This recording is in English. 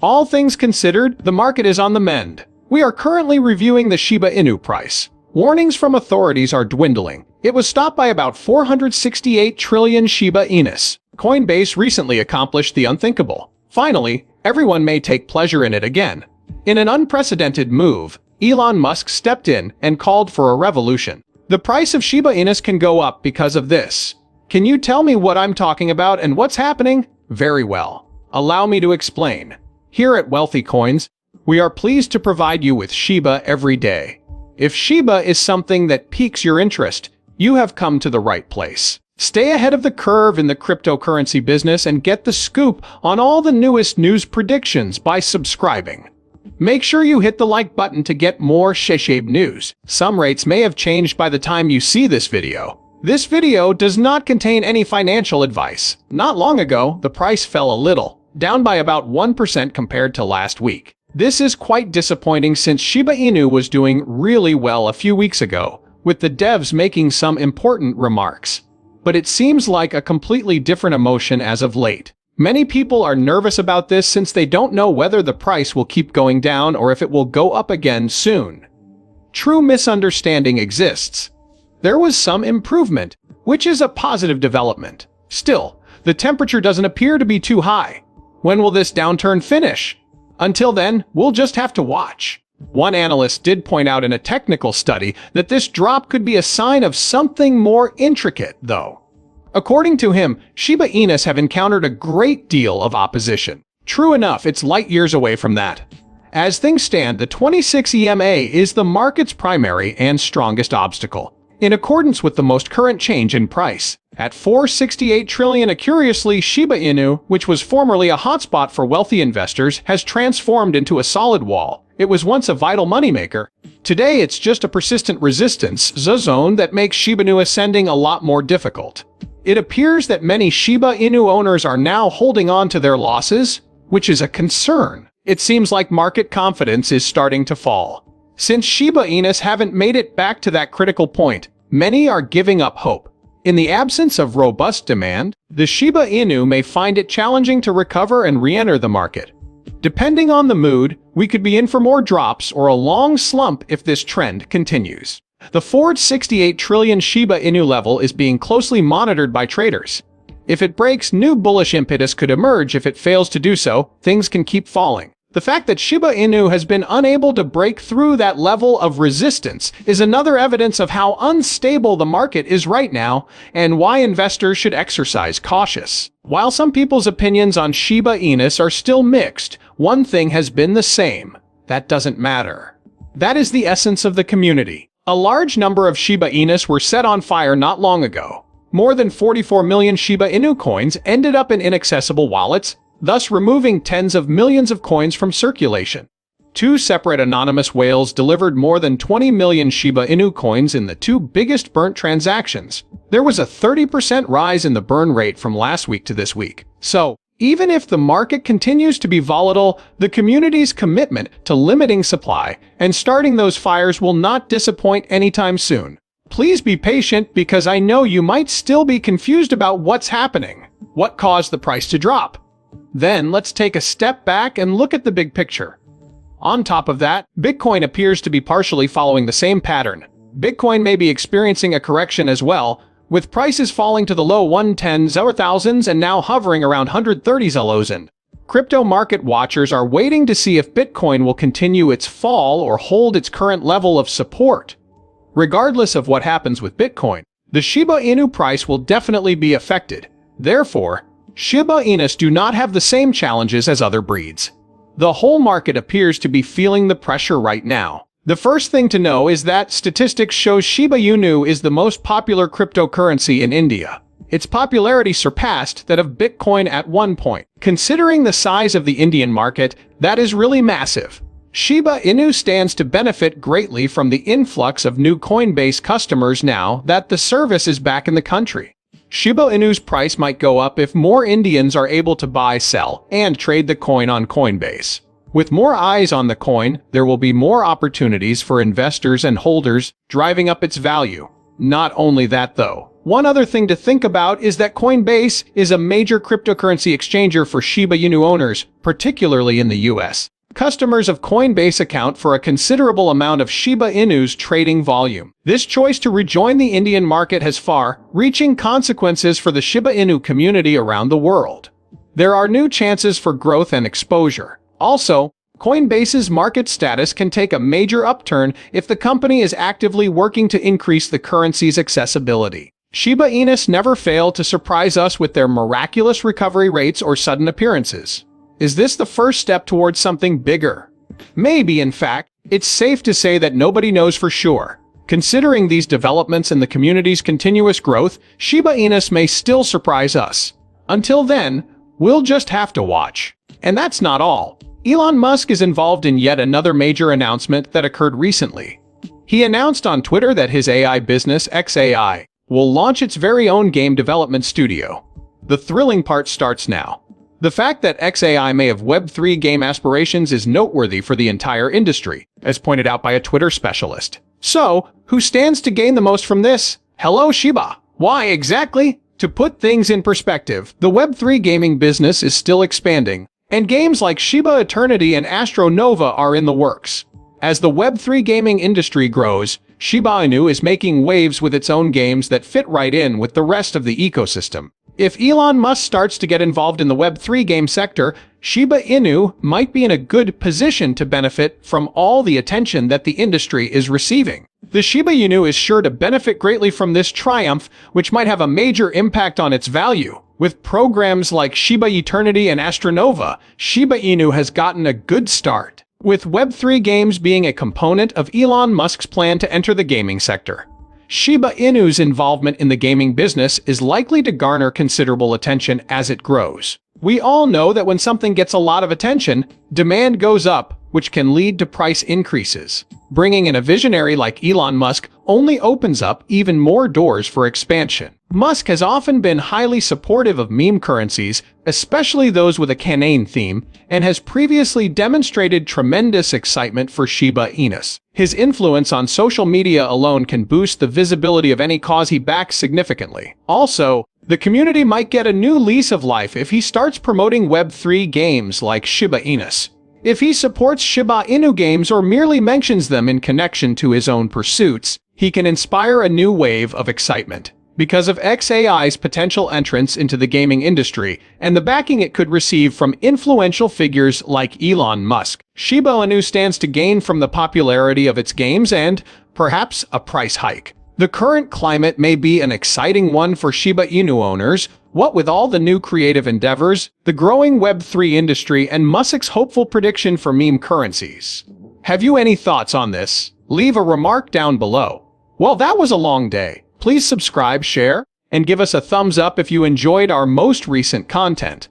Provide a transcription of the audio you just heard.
All things considered, the market is on the mend. We are currently reviewing the Shiba Inu price. Warnings from authorities are dwindling. It was stopped by about 468 trillion Shiba Inus. Coinbase recently accomplished the unthinkable. Finally, everyone may take pleasure in it again. In an unprecedented move, Elon Musk stepped in and called for a revolution. The price of Shiba Inus can go up because of this. Can you tell me what I'm talking about and what's happening? Very well. Allow me to explain. Here at Wealthy Coins, we are pleased to provide you with Shiba every day. If Shiba is something that piques your interest, you have come to the right place. Stay ahead of the curve in the cryptocurrency business and get the scoop on all the newest news predictions by subscribing. Make sure you hit the like button to get more Shib news. Some rates may have changed by the time you see this video. This video does not contain any financial advice. Not long ago, the price fell a little, down by about 1% compared to last week. This is quite disappointing since Shiba Inu was doing really well a few weeks ago, with the devs making some important remarks. But it seems like a completely different emotion as of late. Many people are nervous about this since they don't know whether the price will keep going down or if it will go up again soon. True misunderstanding exists. There was some improvement, which is a positive development. Still, the temperature doesn't appear to be too high. When will this downturn finish? Until then, we'll just have to watch. One analyst did point out in a technical study that this drop could be a sign of something more intricate, though. According to him, Shiba Inus have encountered a great deal of opposition. True enough, it's light years away from that. As things stand, the 26 EMA is the market's primary and strongest obstacle, in accordance with the most current change in price. At 468 trillion, curiously, Shiba Inu, which was formerly a hotspot for wealthy investors, has transformed into a solid wall. It was once a vital moneymaker. Today, it's just a persistent resistance zone that makes Shiba Inu ascending a lot more difficult. It appears that many Shiba Inu owners are now holding on to their losses, which is a concern. It seems like market confidence is starting to fall. Since Shiba Inus haven't made it back to that critical point, many are giving up hope. In the absence of robust demand, the Shiba Inu may find it challenging to recover and re-enter the market. Depending on the mood, we could be in for more drops or a long slump if this trend continues. The 468 trillion Shiba Inu level is being closely monitored by traders. If it breaks, new bullish impetus could emerge. If it fails to do so, things can keep falling. The fact that Shiba Inu has been unable to break through that level of resistance is another evidence of how unstable the market is right now and why investors should exercise caution. While some people's opinions on Shiba Inus are still mixed, one thing has been the same. That doesn't matter. That is the essence of the community. A large number of Shiba Inus were set on fire not long ago. More than 44 million Shiba Inu coins ended up in inaccessible wallets, thus removing tens of millions of coins from circulation. Two separate anonymous whales delivered more than 20 million Shiba Inu coins in the two biggest burnt transactions. There was a 30% rise in the burn rate from last week to this week. So, even if the market continues to be volatile, the community's commitment to limiting supply and starting those fires will not disappoint anytime soon. Please be patient because I know you might still be confused about what's happening. What caused the price to drop? Then let's take a step back and look at the big picture. On top of that, Bitcoin appears to be partially following the same pattern. Bitcoin may be experiencing a correction as well, with prices falling to the low 110,000s and now hovering around 130,000. Crypto market watchers are waiting to see if Bitcoin will continue its fall or hold its current level of support. Regardless of what happens with Bitcoin, the Shiba Inu price will definitely be affected. Therefore, Shiba Inus do not have the same challenges as other breeds. The whole market appears to be feeling the pressure right now. The first thing to know is that statistics show Shiba Inu is the most popular cryptocurrency in India. Its popularity surpassed that of Bitcoin at one point. Considering the size of the Indian market, that is really massive. Shiba Inu stands to benefit greatly from the influx of new Coinbase customers now that the service is back in the country. Shiba Inu's price might go up if more Indians are able to buy, sell, and trade the coin on Coinbase. With more eyes on the coin, there will be more opportunities for investors and holders, driving up its value. Not only that though, One other thing to think about is that Coinbase is a major cryptocurrency exchanger for Shiba Inu owners, particularly in the US. Customers of Coinbase account for a considerable amount of Shiba Inu's trading volume. This choice to rejoin the Indian market has far-reaching consequences for the Shiba Inu community around the world. There are new chances for growth and exposure. Also, Coinbase's market status can take a major upturn if the company is actively working to increase the currency's accessibility. Shiba Inus never fail to surprise us with their miraculous recovery rates or sudden appearances. Is this the first step towards something bigger? Maybe, in fact, it's safe to say that nobody knows for sure. Considering these developments and the community's continuous growth, Shiba Inus may still surprise us. Until then, we'll just have to watch. And that's not all. Elon Musk is involved in yet another major announcement that occurred recently. He announced on Twitter that his AI business, xAI, will launch its very own game development studio. The thrilling part starts now. The fact that xAI may have Web3 game aspirations is noteworthy for the entire industry, as pointed out by a Twitter specialist. So, who stands to gain the most from this? Hello, Shiba! Why exactly? To put things in perspective, the Web3 gaming business is still expanding, and games like Shiba Eternity and Astro Nova are in the works. As the Web3 gaming industry grows, Shiba Inu is making waves with its own games that fit right in with the rest of the ecosystem. If Elon Musk starts to get involved in the Web3 game sector, Shiba Inu might be in a good position to benefit from all the attention that the industry is receiving. The Shiba Inu is sure to benefit greatly from this triumph, which might have a major impact on its value. With programs like Shiba Eternity and Astronova, Shiba Inu has gotten a good start, with Web3 games being a component of Elon Musk's plan to enter the gaming sector. Shiba Inu's involvement in the gaming business is likely to garner considerable attention as it grows. We all know that when something gets a lot of attention, demand goes up, which can lead to price increases. Bringing in a visionary like Elon Musk only opens up even more doors for expansion. Musk has often been highly supportive of meme currencies, especially those with a canine theme, and has previously demonstrated tremendous excitement for Shiba Inus. His influence on social media alone can boost the visibility of any cause he backs significantly. Also, the community might get a new lease of life if he starts promoting Web3 games like Shiba Inus. If he supports Shiba Inu games or merely mentions them in connection to his own pursuits, he can inspire a new wave of excitement. Because of xAI's potential entrance into the gaming industry and the backing it could receive from influential figures like Elon Musk, Shiba Inu stands to gain from the popularity of its games and, perhaps, a price hike. The current climate may be an exciting one for Shiba Inu owners, what with all the new creative endeavors, the growing Web3 industry, and Musk's hopeful prediction for meme currencies. Have you any thoughts on this? Leave a remark down below. Well, that was a long day. Please subscribe, share, and give us a thumbs up if you enjoyed our most recent content.